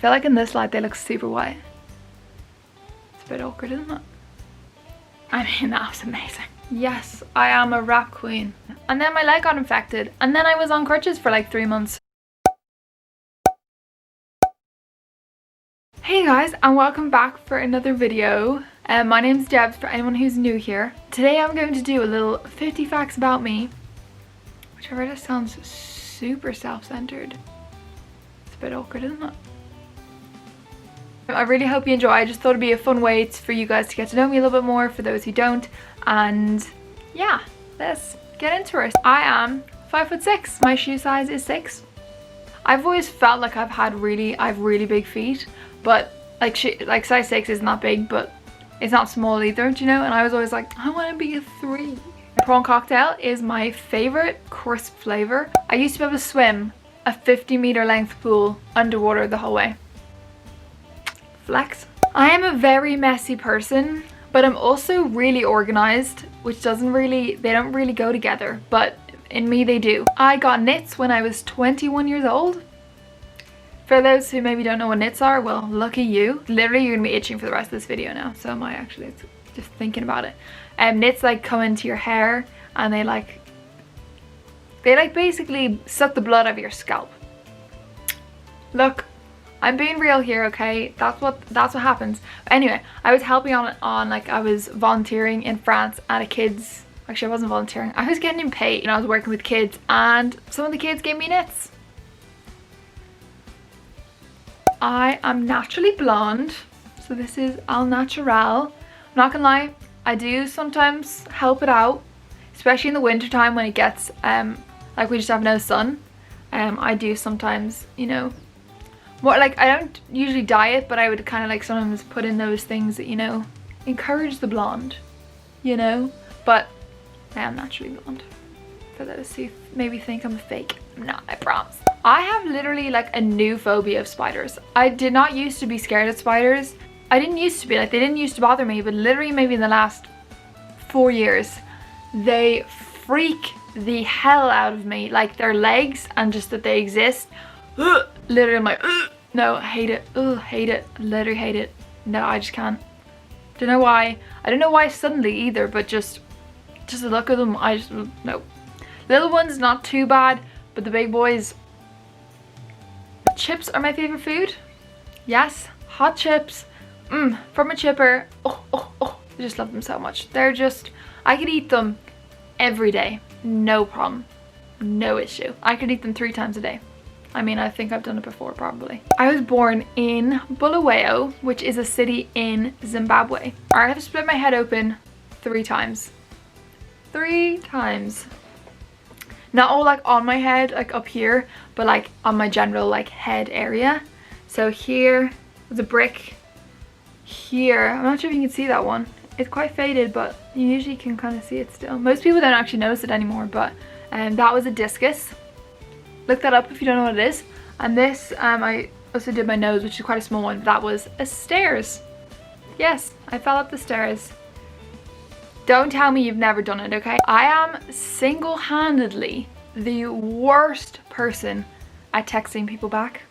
feel like in this light they look super white. It's a bit awkward, isn't it? I mean, that was amazing. Yes, I am a rap queen. And then my leg got infected, and then I was on crutches for like 3 months. Hey guys, and welcome back for another video. My name's Debs for anyone who's new here. Today I'm going to do a little 50 facts about me, which I just sounds super self-centered. It's a bit awkward, isn't it? I really hope you enjoy. I just thought it'd be a fun way for you guys to get to know me a little bit more, for those who don't. And yeah, let's get into it. I am 5'6". My shoe size is 6. I've always felt like I have really big feet, but like size 6 isn't that big, but it's not small either, do you know? And I was always like, I want to be a 3. Prawn cocktail is my favorite crisp flavor. I used to be able to swim a 50-meter length pool underwater the whole way. Flex. I am a very messy person, but I'm also really organized, which they don't really go together, but in me they do. I got knits when I was 21 years old. For those who maybe don't know what knits are, well, lucky you. Literally, you're gonna be itching for the rest of this video now. So am I actually, it's just thinking about it. Knits like come into your hair and they basically suck the blood out of your scalp. Look, I'm being real here, okay? That's what happens. Anyway, I was helping on like I was volunteering in France at a kids. Actually, I wasn't volunteering. I was getting paid and I was working with kids, and some of the kids gave me knits. I am naturally blonde, so this is al natural. I'm not gonna lie, I do sometimes help it out, especially in the winter time when it gets like we just have no sun. I do sometimes, you know, more like, I don't usually dye it, but I would kind of like sometimes put in those things that, you know, encourage the blonde, you know. But I am naturally blonde, for those who maybe think I'm a fake. I'm not, I promise. I have literally like a new phobia of spiders. I did not used to be scared of spiders. I didn't used to be, like, they didn't used to bother me, but literally maybe in the last 4 years, they freak the hell out of me. Like their legs and just that they exist. Ugh, literally I'm like, ugh, no, hate it. Ugh, hate it. Literally hate it. No, I just can't. Don't know why. I don't know why suddenly either, but just the look of them, I just, no. Little ones, not too bad, but the big boys. Chips are my favorite food. Yes, hot chips. From a chipper. Oh. I just love them so much. They're just, I could eat them every day. No problem. No issue. I could eat them 3 times a day. I mean, I think I've done it before, probably. I was born in Bulawayo, which is a city in Zimbabwe. I have split my head open 3 times. 3 times. Not all like on my head, like up here, but like on my general like head area. So here was a brick. Here, I'm not sure if you can see that one. It's quite faded, but you usually can kind of see it still. Most people don't actually notice it anymore, but that was a discus. Look that up if you don't know what it is. And this, I also did my nose, which is quite a small one. That was a stairs. Yes, I fell up the stairs. Don't tell me you've never done it, okay? I am single-handedly the worst person at texting people back.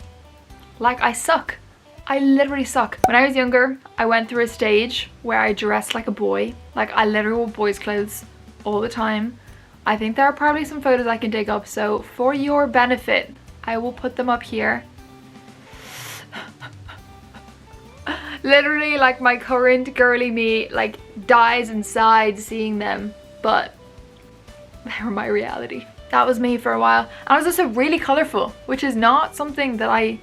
Like, I suck. I literally suck. When I was younger, I went through a stage where I dressed like a boy. Like, I literally wore boys' clothes all the time. I think there are probably some photos I can dig up, so for your benefit, I will put them up here. Literally, like, my current girly me, like, dies inside seeing them, but they were my reality. That was me for a while. And I was also really colourful, which is not something that I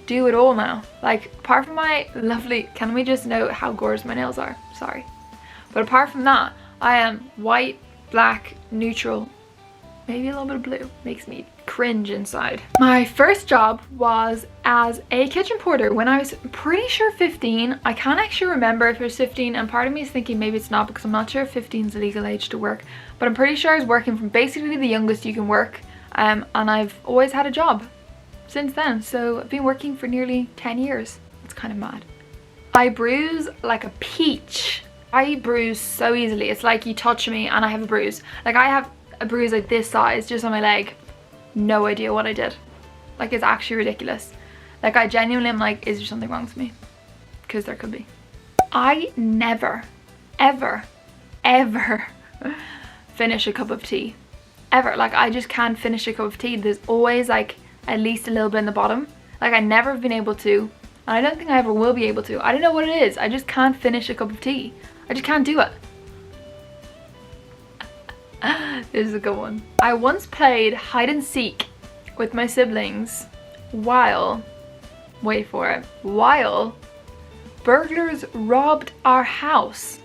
do at all now. Like, apart from my lovely, can we just note how gorgeous my nails are? Sorry. But apart from that, I am white, black, neutral, maybe a little bit of blue. Makes me cringe inside. My first job was as a kitchen porter when I was pretty sure 15. I can't actually remember if it was 15, and part of me is thinking maybe it's not, because I'm not sure if 15 is the legal age to work, but I'm pretty sure I was working from basically the youngest you can work, and I've always had a job since then, so I've been working for nearly 10 years. It's kind of mad. I bruise like a peach. I bruise so easily. It's like you touch me and I have a bruise. Like, I have a bruise like this size just on my leg. No idea what I did. Like, it's actually ridiculous. Like I genuinely am like, is there something wrong with me? Because there could be. I never, ever, ever finish a cup of tea. Ever. Like I just can't finish a cup of tea. There's always like at least a little bit in the bottom. Like I never have been able to, and I don't think I ever will be able to. I don't know what it is. I just can't finish a cup of tea. I just can't do it. This is a good one. I once played hide and seek with my siblings while, wait for it, while burglars robbed our house.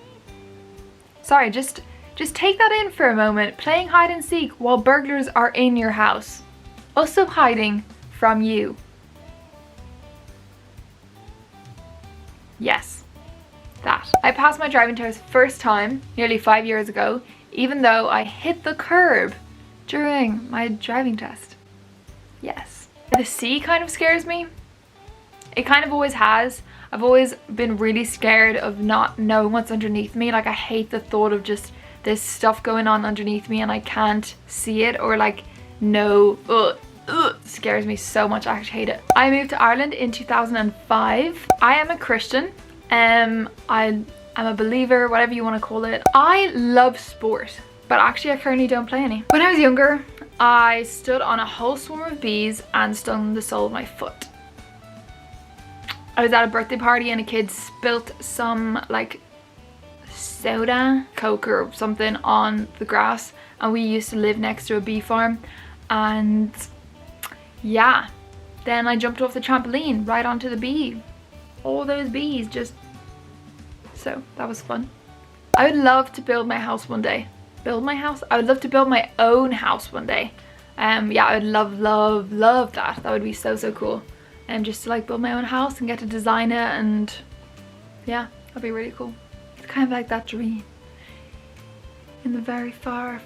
Sorry, just take that in for a moment. Playing hide and seek while burglars are in your house. Also hiding from you. Yes, that. I passed my driving test first time nearly 5 years ago, even though I hit the curb during my driving test. Yes. The sea kind of scares me. It kind of always has. I've always been really scared of not knowing what's underneath me. Like I hate the thought of just this stuff going on underneath me and I can't see it or like know. Scares me so much. I actually hate it. I moved to Ireland in 2005. I am a Christian. I'm a believer, whatever you want to call it. I love sport, but actually I currently don't play any. When I was younger, I stood on a whole swarm of bees and stung the sole of my foot. I was at a birthday party and a kid spilt some like soda, Coke or something on the grass, and we used to live next to a bee farm, and yeah, then I jumped off the trampoline right onto the bee. All those bees just, so that was fun. I would love to build my house one day. Build my house? I would love to build my own house one day. Yeah, I would love that. That would be so cool. Just to like build my own house and get to design it, and yeah, that'd be really cool. It's kind of like that dream in the very far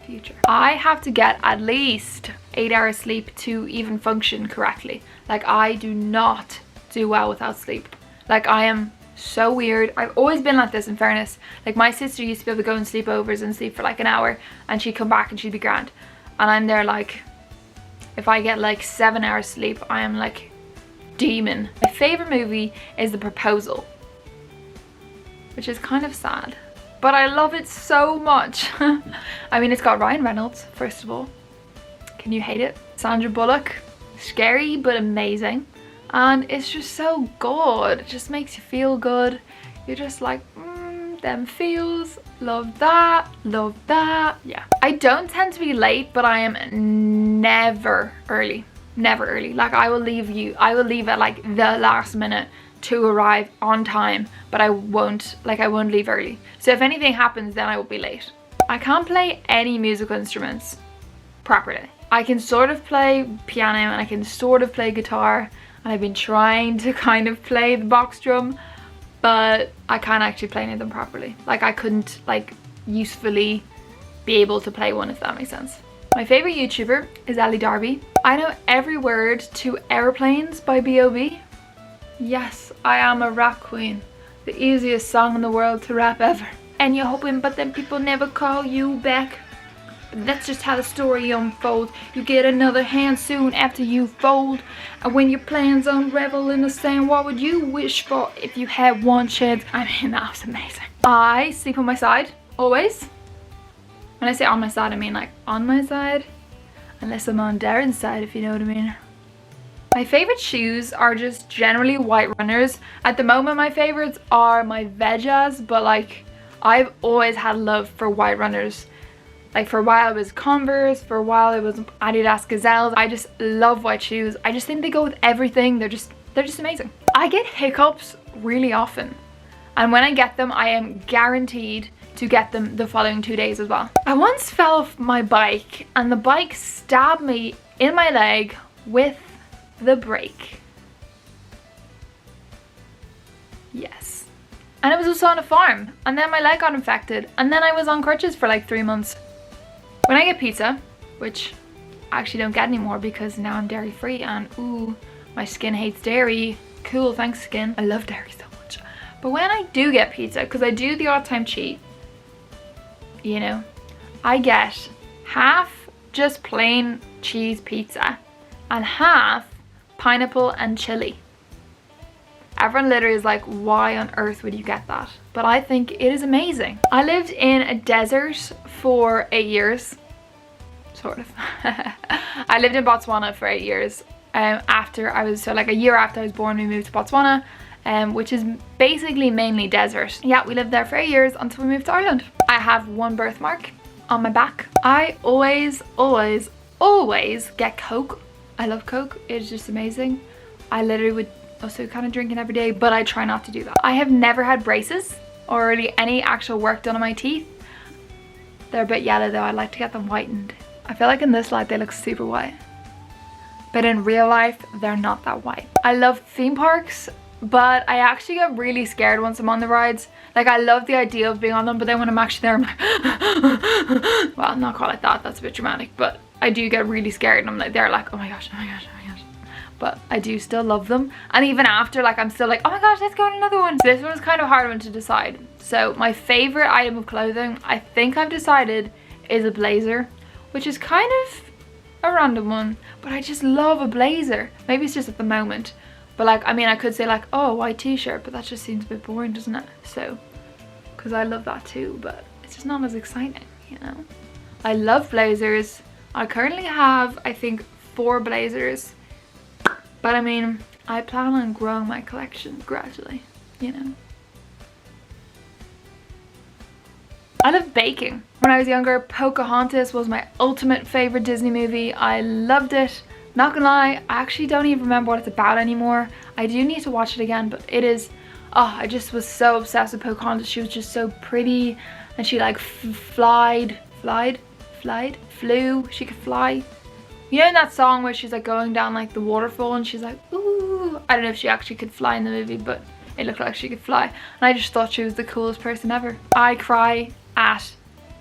future. I have to get at least 8 hours sleep to even function correctly. Like I do not do well without sleep. Like I am so weird. I've always been like this, in fairness. Like my sister used to be able to go on sleepovers and sleep for like an hour and she'd come back and she'd be grand, and I'm there like, if I get like 7 hours sleep, I am like demon. My favorite movie is The Proposal, which is kind of sad, but I love it so much. I mean, it's got Ryan Reynolds, first of all. Can you hate it? Sandra Bullock, scary but amazing, and it's just so good. It just makes you feel good. You're just like, them feels, love that, yeah. I don't tend to be late, but I am never early. Like I will leave at like the last minute to arrive on time, but I won't leave early. So if anything happens, then I will be late. I can't play any musical instruments properly. I can sort of play piano and I can sort of play guitar, and I've been trying to kind of play the box drum, but I can't actually play any of them properly. Like I couldn't like usefully be able to play one, if that makes sense. My favorite YouTuber is Ellie Darby. I know every word to Airplanes by B.o.B. Yes, I am a rap queen. The easiest song in the world to rap ever. And you're hoping, but then people never call you back. But that's just how the story unfolds. You get another hand soon after you fold. And when your plans unravel in the sand, what would you wish for if you had one chance? I mean, that was amazing. I sleep on my side, always. When I say on my side, I mean like on my side. Unless I'm on Darren's side, if you know what I mean. My favorite shoes are just generally white runners. At the moment, my favorites are my Vejas, but like I've always had love for white runners. Like for a while it was Converse, for a while it was Adidas Gazelles. I just love white shoes. I just think they go with everything. They're just amazing. I get hiccups really often, and when I get them, I am guaranteed to get them the following 2 days as well. I once fell off my bike and the bike stabbed me in my leg with the brake. Yes. And it was also on a farm, and then my leg got infected, and then I was on crutches for like 3 months. When I get pizza, which I actually don't get anymore because now I'm dairy free, and ooh, my skin hates dairy. Cool, thanks skin. I love dairy so much. But when I do get pizza, because I do the odd time cheat, you know, I get half just plain cheese pizza and half pineapple and chili. Everyone literally is like, why on earth would you get that? But I think it is amazing. I lived in a desert for 8 years. Sort of. I lived in Botswana for 8 years. After I was, so like a year after I was born, we moved to Botswana, which is basically mainly desert. Yeah, we lived there for 8 years until we moved to Ireland. I have one birthmark on my back. I always get Coke. I love Coke. It's just amazing. I literally would also kind of drink it every day, but I try not to do that. I have never had braces or really any actual work done on my teeth. They're a bit yellow though. I'd like to get them whitened. I feel like in this light they look super white, but in real life they're not that white. I love theme parks, but I actually get really scared once I'm on the rides. Like, I love the idea of being on them, but then when I'm actually there I'm like well, not quite like that, that's a bit dramatic, but I do get really scared and I'm like, they're like, oh my gosh, oh my gosh, oh my gosh. But I do still love them, and even after, like, I'm still like, oh my gosh, let's go on another one. This one was kind of a hard one to decide. So my favorite item of clothing, I think I've decided, is a blazer, which is kind of a random one, but I just love a blazer. Maybe it's just at the moment, but like, I mean, I could say like, oh, a white t-shirt, but that just seems a bit boring, doesn't it? So, because I love that too, but it's just not as exciting, you know? I love blazers. I currently have, I think, 4 blazers, but I mean, I plan on growing my collection gradually, you know? I love baking. When I was younger, Pocahontas was my ultimate favorite Disney movie. I loved it. Not gonna lie, I actually don't even remember what it's about anymore. I do need to watch it again, but it is, oh, I just was so obsessed with Pocahontas. She was just so pretty, and she like flew, she could fly. You know in that song where she's like going down like the waterfall and she's like, ooh, I don't know if she actually could fly in the movie, but it looked like she could fly. And I just thought she was the coolest person ever. I cry at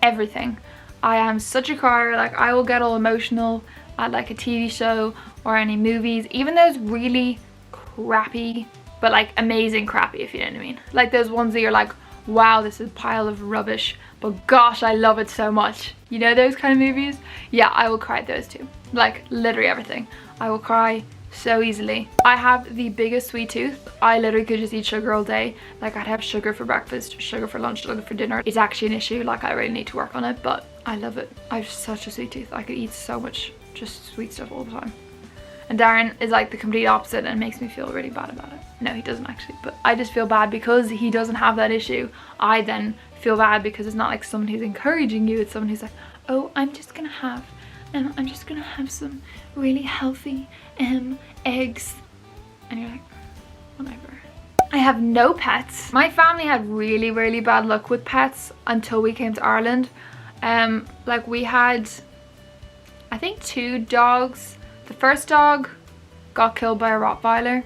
everything. I am such a crier. Like, I will get all emotional at like a TV show or any movies, even those really crappy, but like amazing crappy, if you know what I mean. Like those ones that you're like, wow, this is a pile of rubbish, but gosh, I love it so much. You know those kind of movies? Yeah, I will cry at those too. Like literally everything. I will cry so easily. I have the biggest sweet tooth. I literally could just eat sugar all day. Like, I'd have sugar for breakfast, sugar for lunch, sugar for dinner. It's actually an issue. Like, I really need to work on it, but I love it. I have such a sweet tooth. I could eat so much just sweet stuff all the time. And Darren is like the complete opposite and makes me feel really bad about it. No, he doesn't actually, but I just feel bad because he doesn't have that issue. I then feel bad because it's not like someone who's encouraging you. It's someone who's like, oh, I'm just gonna have some really healthy eggs, and you're like, whatever. I have no pets. My family had really bad luck with pets until we came to Ireland. Like, we had, I think, 2 dogs. The first dog got killed by a Rottweiler.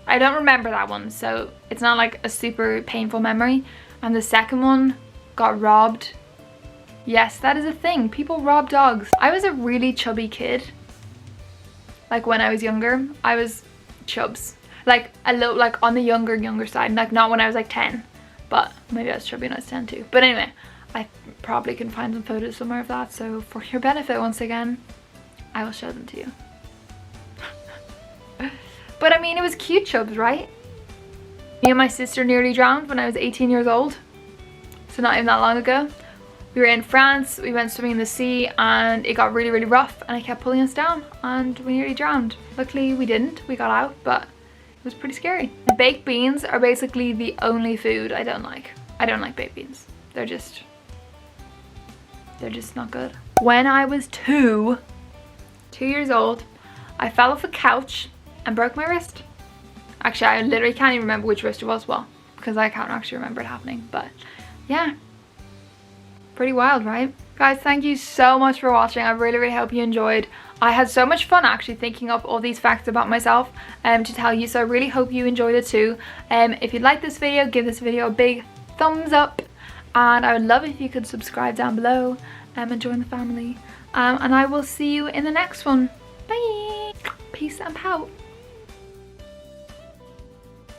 I don't remember that one, so it's not like a super painful memory. And the second one got robbed. Yes, that is a thing. People rob dogs. I was a really chubby kid. Like, when I was younger, I was chubs. Like, a little, like, on the younger side. Like, not when I was like 10. But maybe I was chubby when I was 10 too. But anyway, I probably can find some photos somewhere of that. So for your benefit, once again, I will show them to you. But I mean, it was cute chubs, right? Me and my sister nearly drowned when I was 18 years old. So not even that long ago. We were in France, we went swimming in the sea, and it got really rough, and it kept pulling us down and we nearly drowned. Luckily we didn't, we got out, but it was pretty scary. Baked beans are basically the only food I don't like. I don't like baked beans. They're just not good. When I was 2 years old, I fell off a couch and broke my wrist. Actually, I literally can't even remember which wrist it was, well, because I can't actually remember it happening, but yeah. Pretty wild, right? Guys, thank you so much for watching. I really hope you enjoyed. I had so much fun actually thinking up all these facts about myself to tell you, so I really hope you enjoyed it too. If you liked this video, give this video a big thumbs up, and I would love if you could subscribe down below and join the family. And I will see you in the next one. Bye! Peace and pout.